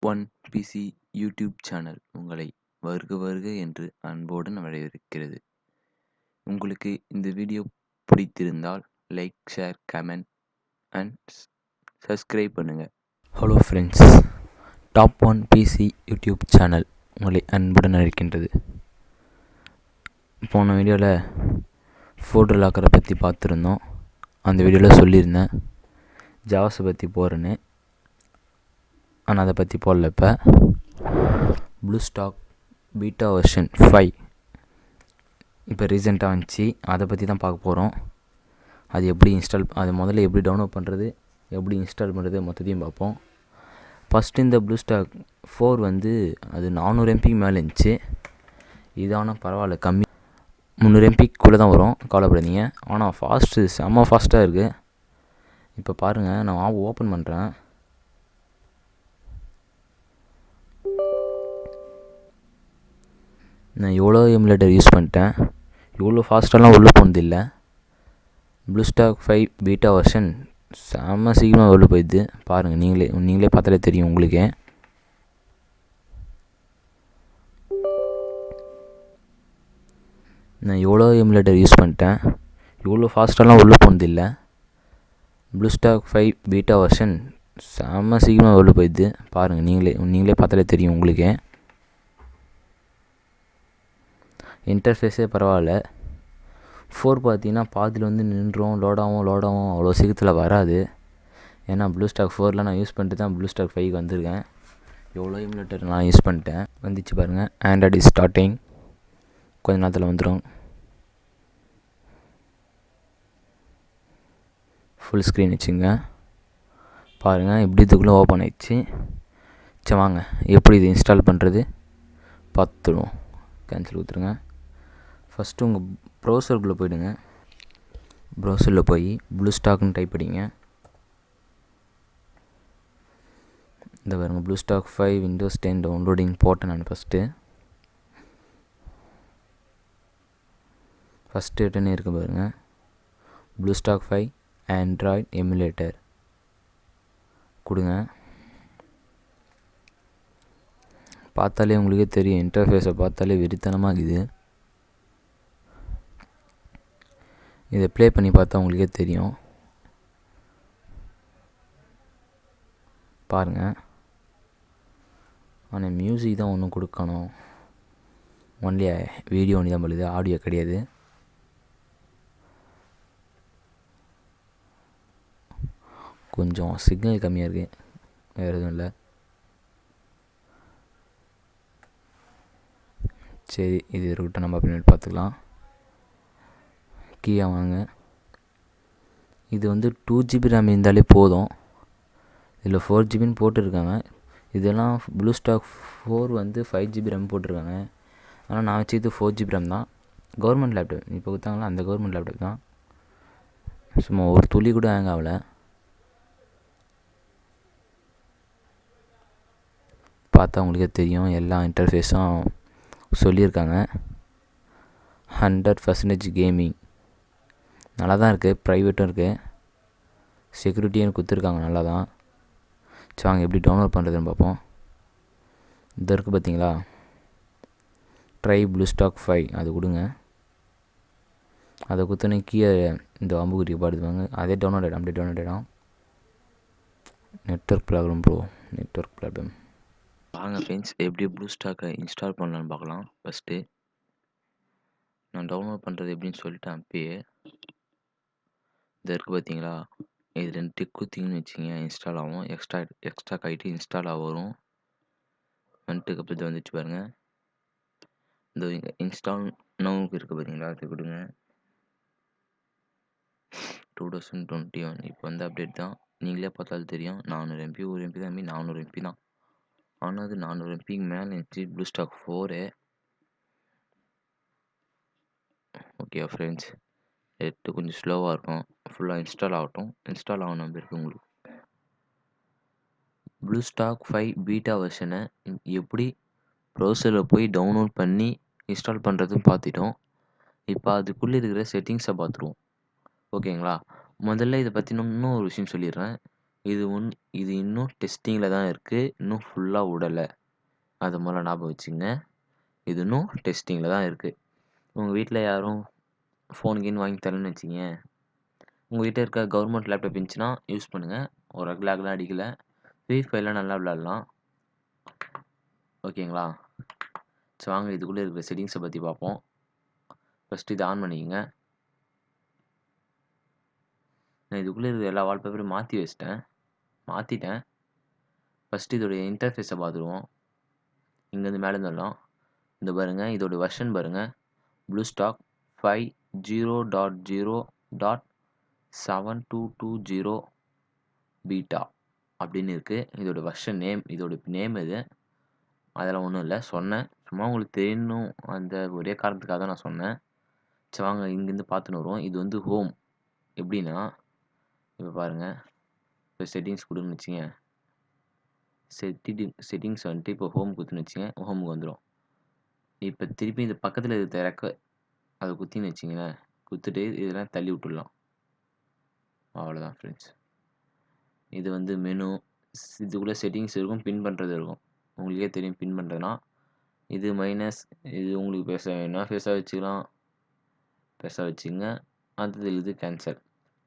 One PC YouTube channel உங்களை வருக வருக என்று அன்போடு வரவேற்கிறது. உங்களுக்கு இந்த வீடியோ பிடித்திருந்தால் like, share, comment and subscribe பண்ணுங்க. Hello friends, top one PC YouTube channel உங்களை அன்புடன் அழைக்கின்றது. போன வீடியோவில் ஃபோல்டர் லாக்கரை பற்றி பார்த்துருந்தோம். அந்த வீடியோவில் சொல்லியிருந்தேன் ஜாவாஸை பற்றி போகிறேன்னு. ஆனால் அதை பற்றி போடல. இப்போ ப்ளூஸ்டாக் பீட்டா வெர்ஷன் 5 இப்போ ரீசெண்டாக வந்துச்சு. அதை பற்றி தான் பார்க்க போகிறோம். அது முதல்ல எப்படி டவுன்லோட் பண்ணுறது, எப்படி இன்ஸ்டால் பண்ணுறது மொத்தத்தையும் பார்ப்போம். ஃபஸ்ட்டு இந்த ப்ளூஸ்டாக் 4 அது 400 MB மேலே இருந்துச்சு. இது ஆனால் பரவாயில்ல, கம்மி 300 MBக்குள்ளே தான் வரும், கவலைப்படாதீங்க. ஆனால் செம்ம ஃபாஸ்ட்டாக இருக்குது. இப்போ பாருங்கள், நான் ஓப்பன் பண்ணுறேன். நான் எவ்வளோ எமுலேட்டர் யூஸ் பண்ணிட்டேன், இவ்வளோ ஃபாஸ்ட்டாலாம் உள்ளே போனதில்லை. ப்ளூஸ்டாக் 5 பீட்டா வெர்ஷன் செம்ம சீக்கிரமாக உள்ளே போயிடுது. பாருங்கள், நீங்களே பார்த்தாலே தெரியும் உங்களுக்கே. நான் எவ்வளோ எமுலேட்டர் யூஸ் பண்ணிட்டேன், இவ்வளோ ஃபாஸ்ட்டாலாம் உள்ளே போனதில்லை. ப்ளூஸ்டாக் 5 பீட்டா வெர்ஷன் செம்ம சீக்கிரமாக உள்ளே போயிடுது. பாருங்கள், நீங்களே பார்த்தாலே தெரியும் உங்களுக்கே. இன்டர்ஃபேஸே பரவாயில்ல. 4 பார்த்தீங்கன்னா பாதியில் நின்றும், லோடாகவும் அவ்வளோ சீக்கிரத்தில் வராது. ஏன்னா ப்ளூஸ்டாக் 4 நான் யூஸ் பண்ணிட்டு தான் ப்ளூஸ்டாக் 5 வந்திருக்கேன். எவ்வளோ எமுலேட்டர் நான் யூஸ் பண்ணிட்டேன். வந்துச்சு பாருங்கள், ஆண்ட்ராய்ட் இஸ் ஸ்டார்டிங். கொஞ்ச நேரத்தில் வந்துடும். ஃபுல் ஸ்க்ரீன் வச்சுங்க. பாருங்கள், எப்படி இதுக்குள்ளே ஓப்பன் ஆயிடுச்சு. சரி வாங்க, எப்படி இது இன்ஸ்டால் பண்ணுறது பார்த்துடுவோம். கேன்சல் கொடுத்துருங்க. ஃபஸ்ட்டு உங்கள் ப்ரௌசருக்குள்ளே போய்டுங்க. ப்ரௌசரில் போய் ப்ளூஸ்டாக்னு டைப் பண்ணிங்க. இந்த பாருங்கள், ப்ளூஸ்டாக் 5 விண்டோஸ் 10 டவுன்லோடிங் போட்டேன் நான். ஃபஸ்ட்டு ரிட்டர்னே இருக்குது பாருங்கள், ப்ளூஸ்டாக் 5 ஆண்ட்ராய்ட் எமுலேட்டர் கொடுங்க. பார்த்தாலே உங்களுக்கே தெரியும், இன்டர்ஃபேஸை பார்த்தாலே வெறித்தனமாக இருக்குது. இதை ப்ளே பண்ணி பார்த்தா உங்களுக்கே தெரியும். பாருங்கள், ஆனால் மியூசிக் தான் ஒன்றும் கொடுக்கணும். ஒன்லி வீடியோ ஒன்று தான் பண்ணுது, ஆடியோ கிடையாது. கொஞ்சம் சிக்னல் கம்மியாக இருக்குது, வேறு எதுவும் இல்லை. சரி, இது இருக்கட்டும், நம்ம பின்னாடி பார்த்துக்கலாம். கீழே வாங்க. இது 2 GB ரேம் இருந்தாலே போதும். இதில் 4 GBன்னு போட்டிருக்காங்க. இதெல்லாம் ப்ளூஸ்டாக் 4 5 GB ரேம் போட்டிருக்காங்க. ஆனால் நான் வச்சது 4 GB ரேம் தான். கவர்மெண்ட் லேப்டாப் இப்போ கொடுத்தாங்களா, அந்த கவர்மெண்ட் லேப்டாப் தான். சும்மா ஒரு துளி கூட ஹேங் ஆகலை. பார்த்தா உங்களுக்கே தெரியும், எல்லா இன்டர்ஃபேஸும் சொல்லியிருக்காங்க. 100% கேமிங் நல்லா தான் இருக்குது. ப்ரைவேட்டும் இருக்குது, செக்யூரிட்டியும் கொடுத்துருக்காங்க, நல்லா தான். சரி வாங்க, எப்படி டவுன்லோட் பண்ணுறதுன்னு பார்ப்போம். இது இருக்குது பார்த்தீங்களா, ட்ரை ப்ளூஸ்டாக் 5 அது கொடுங்க. அதை கொடுத்தோன்னே கீழே இந்த அம்புக்குறி பாடுவாங்க, அதே அப்படியே டவுன்லோட் ஆகிடும். Network problem. வாங்க ஃப்ரெண்ட்ஸ், எப்படி ப்ளூஸ்டாக்கை இன்ஸ்டால் பண்ணலான்னு பார்க்கலாம். ஃபஸ்ட்டு நான் டவுன்லோட் பண்ணுறது எப்படின்னு சொல்லிட்டேன் அப்பயே. இது இருக்குது பார்த்தீங்களா, இது 2 டிக் குத்திங்கன்னு வச்சிங்க, இன்ஸ்டால் ஆகும். எக்ஸ்ட்ரா ஆகிட்டு இன்ஸ்டால் வரும். வந்துட்டுக்கு அப்புறம் இது வந்துச்சு பாருங்கள். இந்த இன்ஸ்டால் நவுக்கு இருக்குது பார்த்தீங்களா, அது கொடுங்க. 2021 இப்போ அப்டேட் தான். நீங்களே பார்த்தாலும் தெரியும், 400 MB 1 MB தான், 400 MB தான். ஆனால் அது 400 MBக்கு மேலே இருந்துச்சு ப்ளூஸ்டாக் 4. ஓகே ஃப்ரெண்ட்ஸ், நெட்டு கொஞ்சம் ஸ்லோவாக இருக்கும். ஃபுல்லாக இன்ஸ்டால் ஆகட்டும். இன்ஸ்டால் ஆகணும் இருக்குது உங்களுக்கு. ப்ளூஸ்டாக் 5 பீட்டா வெர்ஷனை எப்படி ப்ரௌசரில் போய் டவுன்லோட் பண்ணி இன்ஸ்டால் பண்ணுறதுன்னு பார்த்துட்டோம். இப்போ அதுக்குள்ளே இருக்கிற செட்டிங்ஸை பார்த்துருவோம். ஓகேங்களா, முதல்ல இதை பற்றி இன்னும் ஒரு விஷயம் சொல்லிடுறேன். இது இன்னும் டெஸ்டிங்கில் தான் இருக்குது, இன்னும் ஃபுல்லாக விடலை. அது முதல்ல ஞாபகம் வச்சுங்க. இது இன்னும் டெஸ்டிங்கில் தான் இருக்குது. உங்கள் வீட்டில் யாரும் ஃபோன் கீன் வாங்கி தரேன்னு வச்சிங்க, உங்கள் வீட்டில் இருக்க கவர்மெண்ட் லேப்டாப் இருந்துச்சுன்னா யூஸ் பண்ணுங்கள். ஒரு லாக்லாம் அடிக்கலை, ஃப்ரீ ஃபயர்லாம் நல்லா விளாட்லாம். ஓகேங்களா? சரி வாங்க இதுக்குள்ளே இருக்கிற செட்டிங்ஸை பற்றி பார்ப்போம். ஃபஸ்ட்டு இதை ஆன் பண்ணிக்கங்க. நான் இதுக்குள்ளே இருக்கிற எல்லா வால்பேப்பரையும் மாற்றிட்டேன். ஃபஸ்ட்டு இதோடைய இன்டர்ஃபேஸை பார்த்துருவோம். இங்கேருந்து மேலே இருந்தெல்லாம் இந்த பாருங்கள், இதோட வெர்ஷன் பாருங்கள், BlueStock 5.0.7220 பீட்டா அப்படின்னு இருக்குது. இதோட வெர்ஷன் நேம், இதோட நேம் இது. அதெல்லாம் ஒன்றும் இல்லை, சொன்னேன் சும்மா உங்களுக்கு தெரியணும் அந்த ஒரே காரணத்துக்காக தான் நான் சொன்னேன். சரி வாங்க இங்கேருந்து பார்த்துன்னு வருவோம். இது வந்து ஹோம். எப்படின்னா இப்போ பாருங்கள், இப்போ செட்டிங்ஸ் கொடுன்னு வச்சுங்க, செட்டிங்ஸ் வந்துட்டு இப்போ ஹோம் குத்துன்னு வச்சுங்க, ஹோமுக்கு வந்துடும். இப்போ திருப்பி இந்த பக்கத்தில் இருக்கிற அதை குத்தின்னு வச்சிங்களேன், குத்துட்டு இதெல்லாம் தள்ளி விட்டுடலாம். அவ்வளோதான் ஃப்ரெண்ட்ஸ். இது வந்து மெனு, இதுக்குள்ளே செட்டிங்ஸ் இருக்கும், பின் பண்ணுறது இருக்கும். உங்களுக்கே தெரியும் பின் பண்ணுறதுனா. இது மைனஸ், இது உங்களுக்கு பெருசாக வேணும்னா பெருசாக வச்சுக்கலாம், பெருசாக வச்சுங்க. அடுத்தது இது கேன்சல்.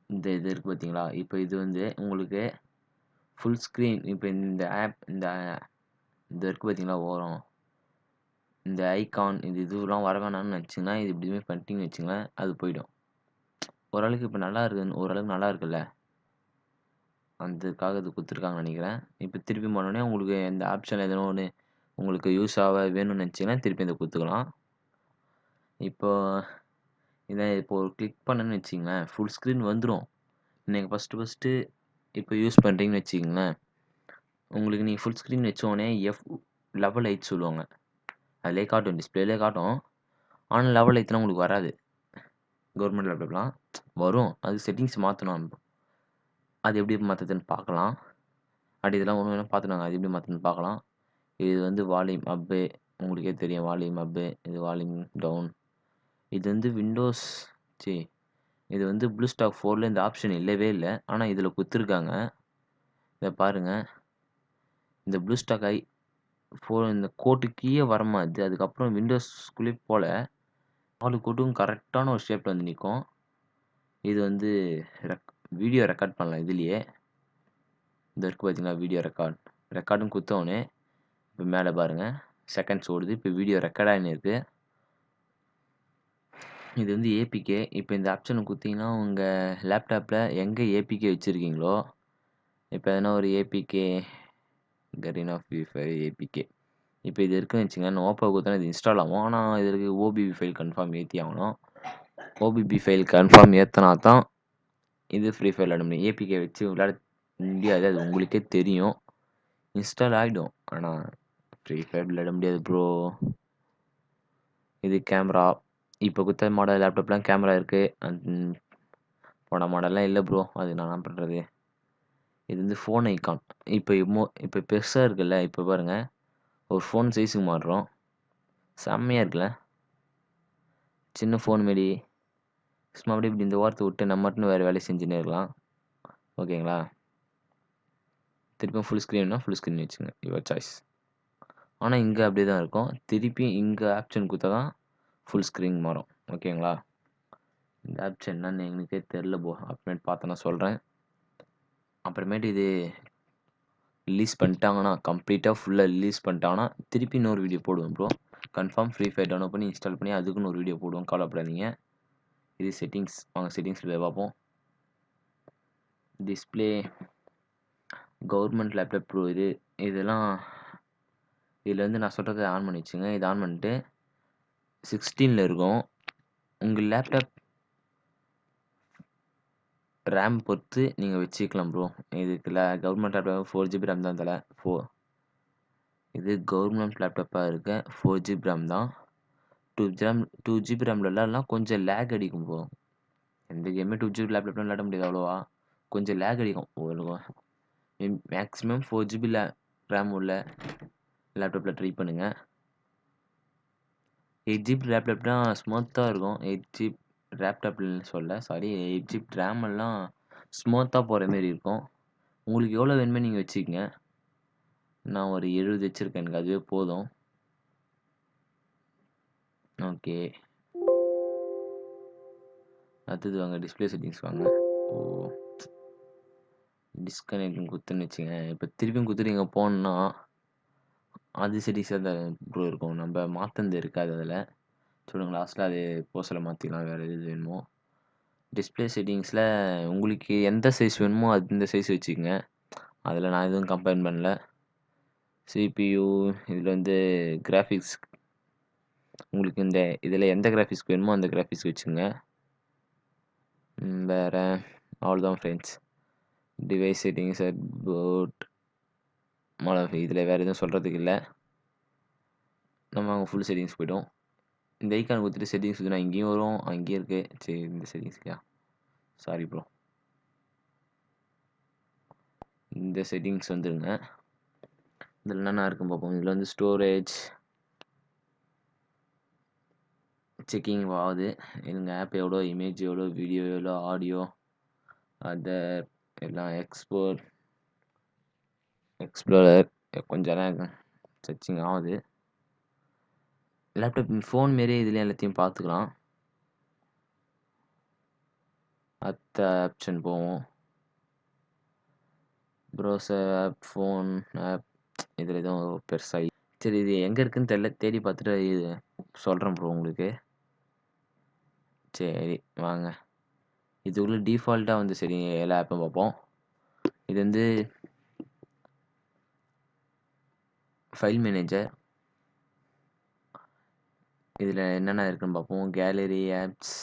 இந்த இது இருக்குது பார்த்தீங்களா, இப்போ இது வந்து உங்களுக்கு ஃபுல் ஸ்க்ரீன். இப்போ இந்த ஆப் இந்த இருக்குது பார்த்தீங்களா ஓரம், இந்த ஐகான் இதுலாம் வர வேணாம்னு வச்சிங்கன்னா, இது இப்படியுமே பண்ணிட்டீங்கன்னு வச்சுங்களேன், அது போயிடும். ஓரளவுக்கு இப்போ நல்லா இருக்குன்னு, ஓரளவுக்கு நல்லா இருக்குல்ல, அதுக்காக இது கொடுத்துருக்காங்கன்னு நினைக்கிறேன். இப்போ திருப்பி பண்ணோடனே உங்களுக்கு இந்த ஆப்ஷன் எதனா ஒன்று உங்களுக்கு யூஸ் வேணும்னு நினச்சிங்கன்னா திருப்பி இதை கொடுத்துக்கலாம். இப்போ இதை இப்போ ஒரு கிளிக் பண்ணேன்னு வச்சிங்களேன், ஃபுல் ஸ்க்ரீன் வந்துடும். நீங்கள் ஃபஸ்ட்டு இப்போ யூஸ் பண்ணுறீங்கன்னு வச்சிங்களேன், உங்களுக்கு நீங்கள் ஃபுல் ஸ்க்ரீன் வச்சோடனே லெவல் 8 சொல்லுவாங்க. அதிலே காட்டும், டிஸ்பிளேலே காட்டும். ஆனால் லெவல் 8லாம் உங்களுக்கு வராது. கவர்மெண்ட் லேப்டாப்லாம் வரும், அது செட்டிங்ஸ் மாற்றணும். அது எப்படி மாற்றுறதுன்னு பார்க்கலாம். அப்படி இதெல்லாம் ஒன்று வேணும் பார்த்துனாங்க, அது எப்படி மாற்றுறதுன்னு பார்க்கலாம். இது வந்து வால்யூம் அப்பு, உங்களுக்கே தெரியும் வால்யூம் அப்பு, இது வால்யூம் டவுன். இது வந்து விண்டோஸ் இது வந்து BlueStack 4ல் இந்த ஆப்ஷன் இல்லவே இல்லை, ஆனால் இதில் கொடுத்துருக்காங்க. இதை பாருங்கள், இந்த BlueStack 4 இந்த கோட்டு கீழே வர மாதிரி, அதுக்கப்புறம் விண்டோஸ்குள்ளே போல் 4 கோட்டும் கரெக்டான ஒரு ஷேப்பில் வந்து நிற்கும். இது வந்து வீடியோ ரெக்கார்ட் பண்ணலாம் இதுலேயே. இந்த இருக்குது பார்த்தீங்களா, வீடியோ ரெக்கார்டும் குத்தோன்னே இப்போ மேலே பாருங்கள் செகண்ட்ஸ் ஓடுது. இப்போ வீடியோ ரெக்கார்ட் ஆகின்னு இருக்குது. இது வந்து ஏபிகே. இப்போ இந்த ஆப்ஷனை குத்திங்கன்னா உங்கள் லேப்டாப்பில் எங்கே ஏபிகே வச்சுருக்கீங்களோ, இப்போ எதனா ஒரு APK Kareena free fire APK இப்போ இது இருக்குன்னு வச்சுங்க, ஓப்போ கொடுத்தா இது இன்ஸ்டால் ஆகும். ஆனால் இதற்கு ஓபிபி ஃபைல் கன்ஃபார்ம் ஏற்றி ஆகணும். ஓபிபி ஃபைல் கன்ஃபார்ம் ஏற்றினா தான் இது ஃப்ரீ ஃபயர் விளாட முடியும். ஏபிகே வச்சு விளாட முடியாது, அது உங்களுக்கே தெரியும். இன்ஸ்டால் ஆகிடும், ஆனால் ஃப்ரீ ஃபயர் விளாட முடியாது ப்ரோ. இது கேமரா. இப்போ கொடுத்த மாடல் லேப்டாப்லாம் கேமரா இருக்குது, போன மாடல்லாம் இல்லை ப்ரோ. அது நான் என்ன பண்ணுறது. இது வந்து ஃபோன் ஐக்கான். இப்போ பெருசாக இருக்குல்ல, இப்போ பாருங்கள் ஒரு ஃபோன் சைஸுக்கு மாறுறோம். செம்மையாக இருக்குல்ல, சின்ன ஃபோன் மாரி. சும்மா அப்படியே இப்படி இந்த வாரத்தை விட்டு நம்ம மட்டும் வேறு வேலையை செஞ்சுன்னே இருக்கலாம். ஓகேங்களா? திருப்பியும் ஃபுல் ஸ்க்ரீன்னா ஃபுல் ஸ்க்ரீன் வச்சுங்க, யுவர் சாய்ஸ். ஆனால் இங்கே அப்படியே தான் இருக்கும். திருப்பி இங்கே ஆப்ஷன் கொடுத்தா தான் ஃபுல் ஸ்க்ரீன் மாறும். ஓகேங்களா? இந்த ஆப்ஷன் என்னன்னு எங்களுக்கே தெரில ப்ரோ, அப்புறமேட்டு பார்த்தா நான் சொல்கிறேன். அப்புறமேட்டு இது ரிலீஸ் பண்ணிட்டாங்கன்னா, கம்ப்ளீட்டாக ஃபுல்லாக ரிலீஸ் பண்ணிட்டாங்கன்னா திருப்பி இன்னொரு வீடியோ போடுவேன் bro. Confirm free fire download பண்ணி இன்ஸ்டால் பண்ணி அதுக்குன்னு ஒரு வீடியோ போடுவோம், கவலைப்படாதீங்க. இது செட்டிங்ஸ். வாங்க செட்டிங்ஸில் போய் பார்ப்போம். Display government laptop bro. இதெல்லாம் இதில் வந்து நான் சொல்கிறத ஆன் பண்ணி வச்சுங்க. இது ஆன் பண்ணிட்டு 16ல் இருக்கும். உங்கள் லேப்டாப் ரேம் பொறுத்து நீங்கள் வச்சுக்கலாம் ப்ரோ. இதுக்குல கவர்மெண்ட் லேப்டாப் 4GB ரேம் தான் தலை. இது கவர்மெண்ட் லேப்டாப்பாக இருக்க 4GB ரேம் தான். 2GB ரேமில் விளாட்லாம், கொஞ்சம் லேக் அடிக்கும் ப்ரோ. எந்த கேமே 2GB லேப்டாப்லாம் விளாட முடியாது அவ்வளோவா, கொஞ்சம் லேக் அடிக்கும். மேக்ஸிமம் 4GB ரேம் உள்ள லேப்டாப்பில் ட்ரை பண்ணுங்கள். 8GB லேப்டாப்லாம் ஸ்மூத்தாக இருக்கும். 8GB லேப்டாப்னு சொல்ல, சாரி, 8GB ரேம் எல்லாம் ஸ்மூத்தாக போகிற மாரி இருக்கும். உங்களுக்கு எவ்வளோ வேணுமோ நீங்கள் வச்சுக்கங்க. நான் ஒரு 70 வச்சுருக்கேன். எனக்கு அதுவே போதும். ஓகே. அடுத்தது வாங்க டிஸ்ப்ளே செட்டிங்ஸ் வாங்க. ஓ! டிஸ்கனெக்ட்னு குடுத்தேன்னு வச்சுக்கங்க. இப்போ திருப்பியும் குடுத்துட்டு இங்க போனோம்னா, அது செட்டிங்ஸா தான் ப்ரோ இருக்கும். நம்ம மாத்துனது இருக்காது அதில. சொல்லுங்க லாஸ்ட்ல அது போஸ்ட்ல மாத்திக்கலாம். வேற எது வேணுமோ. டிஸ்ப்ளே செட்டிங்ஸ்ல உங்களுக்கு எந்த சைஸ் வேணுமோ அந்த சைஸ் வச்சுக்கங்க. அதில நான் எதுவும் கம்பேர் பண்ணல. சிபியு இதில வந்து கிராஃபிக்ஸ் உங்களுக்கு இதில எந்த கிராஃபிக்ஸ் வேணுமோ அந்த கிராஃபிக்ஸ் வச்சுக்கங்க. வேற அவ்வளோதான் ஃப்ரெண்ட்ஸ். டிவைஸ் செட்டிங்ஸ் அபௌட் இதில வேற எதுவும் சொல்றதுக்கு இல்ல. நம்ம அங்க ஃபுல் செட்டிங்ஸ் போய்ட்டோம். இந்த ஐகான் குடுத்துட்டு செட்டிங்ஸ் குடுத்தா இங்கேயும் வரும், அங்கேயும் இருக்கு. சரி இந்த செட்டிங்ஸ் இல்லையா? Sorry bro. இந்த செட்டிங்ஸ் வந்துருங்க. இதில என்னென்ன இருக்குன்னு பார்ப்போம். இதில வந்து ஸ்டோரேஜ் செக்கிங் ஆகுது. எங்க ஆப் எவ்வளோ, இமேஜ் எவ்வளோ, வீடியோ எவ்வளோ, ஆடியோ அதர் எல்லாம் எக்ஸ்ப்ளோரர் கொஞ்சம் நேரம் சர்ச்சிங் ஆகுது. லேப்டாப் ஃபோன் மாரியே இதுலயும் எல்லாத்தையும் பார்த்துக்கலாம். அடுத்த ஆப்ஷன் போவோம். ப்ரௌசர் ஆப், ஃபோன் ஆப் இதில் எதுவும் பெருசா சரி இது எங்கே இருக்குன்னு தெரியல. தேடி பார்த்துட்டு இது சொல்கிறேன் ப்ரோ உங்களுக்கு. சரி வாங்க. இதுக்குள்ள டிஃபால்ட்டாக வந்து சரி எல்லா ஆப்பும் பார்ப்போம். இது வந்து ஃபைல் மேனேஜர். இதில் என்னென்ன இருக்குன்னு பார்ப்போம். கேலரி ஆப்ஸ்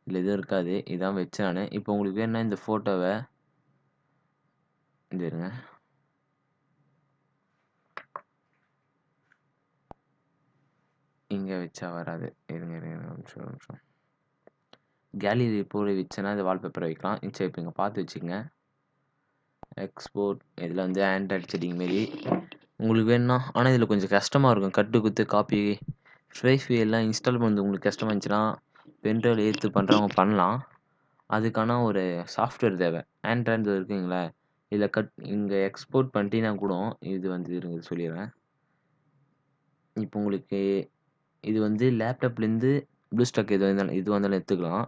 இதில் எதுவும் இருக்காது. இதான் வச்சேன் நான். இப்போ உங்களுக்கு வேணும்னா இந்த ஃபோட்டோவை இது இருங்க. இங்கே வச்சா வராது. இருங்க இருங்க ஒரு நிமிஷம். கேலரி போய் வச்சேன்னா இந்த வால்பேப்பரை வைக்கலாம். சரி இப்போ இங்கே பார்த்து வச்சுக்கோங்க. எக்ஸ்போர்ட் இதில் வந்து ஆண்ட்ராய்ட் செட்டிங் மாரி உங்களுக்கு வேணும்னா, ஆனால் இதில் கொஞ்சம் கஷ்டமாக இருக்கும். கட்டு குத்து காப்பி ஃப்ரைஃபி எல்லாம் இன்ஸ்டால் பண்ணுறது உங்களுக்கு கஷ்டமாக இருந்துச்சுன்னா பென்ட்ரைவில் ஏற்று பண்ணுறவங்க பண்ணலாம். அதுக்கான ஒரு சாஃப்ட்வேர் தேவை. ஆண்ட்ராய்டு இருக்குங்களா, இதில் இங்கே எக்ஸ்போர்ட் பண்ணிட்டீங்கன்னா கூட இது வந்து இருங்க சொல்லிடுறேன். இப்போ உங்களுக்கு இது வந்து லேப்டாப்லேருந்து ப்ளூஸ்டாக் எது வந்தாலும் எடுத்துக்கலாம்.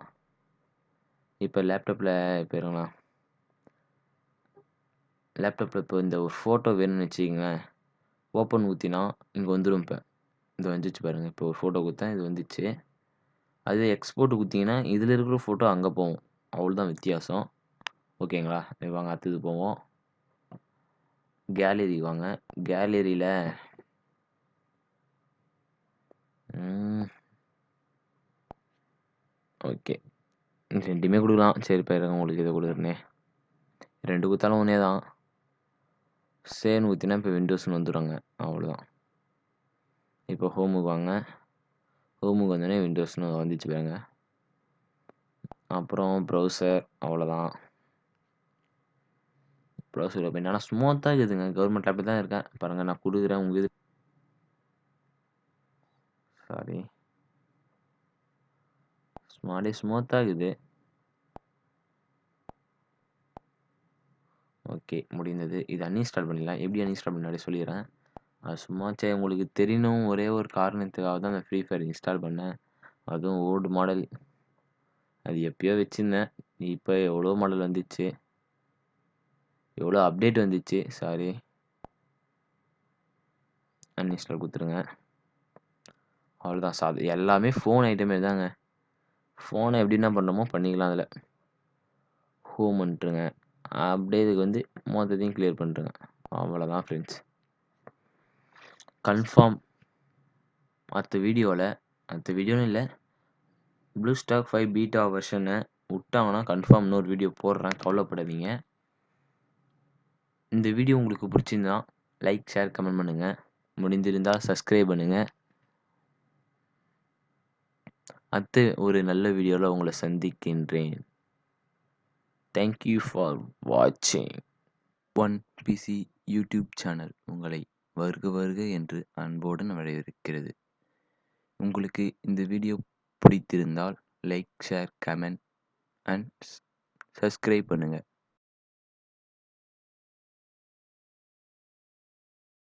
இப்போ லேப்டாப்பில் போயிடலாம். லேப்டாப்பில் இப்போ இந்த ஒரு ஃபோட்டோ வேணும்னு வச்சுக்கங்களேன். ஓப்பன் ஊற்றினா இங்கே வந்துடும். இப்போ இது வந்துச்சு பாருங்கள். இப்போ ஒரு ஃபோட்டோ கொடுத்தேன், இது வந்துச்சு. அதுவே எக்ஸ்போர்ட் குத்திங்கன்னா இதில் இருக்கிற ஃபோட்டோ அங்கே போகும். அவ்வளோதான் வித்தியாசம். ஓகேங்களா? வாங்க அடுத்தது போவோம். கேலரி வாங்க. கேலரியில் ஓகே ரெண்டுமே கொடுக்கலாம். சரி பாருங்க உங்களுக்கு இதை கொடுக்குறேனே. ரெண்டு கொடுத்தாலும் ஒன்றே தான். சேவ்னு ஊற்றினா இப்போ விண்டோஸ்னு வந்துடுங்க. அவ்வளோதான். இப்போ ஹோமுக்கு வாங்க. ஹோமுக்கு வந்தோடனே விண்டோஸ்னு வந்துச்சு பாருங்க. அப்புறம் ப்ரௌசர் அவ்வளோதான். ப்ரௌசர் ஓப்பன் ஆனால் ஸ்மூத்தாக இருக்குதுங்க. கவர்மெண்ட் லேப்டாப் தான் இருக்கேன் பாருங்கள். நான் கொடுக்குறேன் உங்களுக்கு. சாரி ஸ்மூத்தாக இருக்குது. ஓகே முடிந்தது. இது அன்இன்ஸ்டால் பண்ணிடலாம். எப்படி அன்இன்ஸ்டால் பண்ணாலே சொல்லிடுறேன். அது சும்மா சரி உங்களுக்கு தெரியணும் ஒரே ஒரு காரணத்துக்காக தான் அந்த ஃப்ரீ ஃபயர் இன்ஸ்டால் பண்ணேன். அதுவும் ஓல்டு மாடல். அது எப்பயோ வச்சுருந்தேன். இப்போ எவ்வளோ மாடல் வந்துச்சு, எவ்வளோ அப்டேட் வந்துச்சு. சாரி அன்இன்ஸ்டால் கொடுத்துருங்க. அவ்வளோதான். எல்லாமே ஃபோன் ஐட்டமே தாங்க. ஃபோனை எப்படி என்ன பண்ணணுமோ பண்ணிக்கலாம். அதில் ஹோம் பண்ணிட்டுருங்க. அப்படியே இதுக்கு வந்து மொத்தத்தையும் கிளியர் பண்ணிட்டுருங்க. அவ்வளோதான் ஃப்ரெண்ட்ஸ். கன்ஃபார்ம் அடுத்த வீடியோன்னு இல்லை, ப்ளூஸ்டாக் 5 பீட்டா வெர்ஷனை விட்டாங்கன்னா கன்ஃபார்ம் இன்னொரு வீடியோ போடுறேன். கவலைப்படாதீங்க. இந்த வீடியோ உங்களுக்கு பிடிச்சிருந்தா லைக், ஷேர், கமெண்ட் பண்ணுங்கள். முடிந்திருந்தால் சப்ஸ்கிரைப் பண்ணுங்கள். அடுத்து ஒரு நல்ல வீடியோவில் உங்களை சந்திக்கின்றேன். தேங்க்யூ ஃபார் வாட்சிங். ஒன் பிசி யூடியூப் சேனல் உங்களை வருக என்று அன்புடன் வரவேற்கிறது. உங்களுக்கு இந்த வீடியோ பிடித்திருந்தால் like, share, comment and subscribe பண்ணுங்கள்.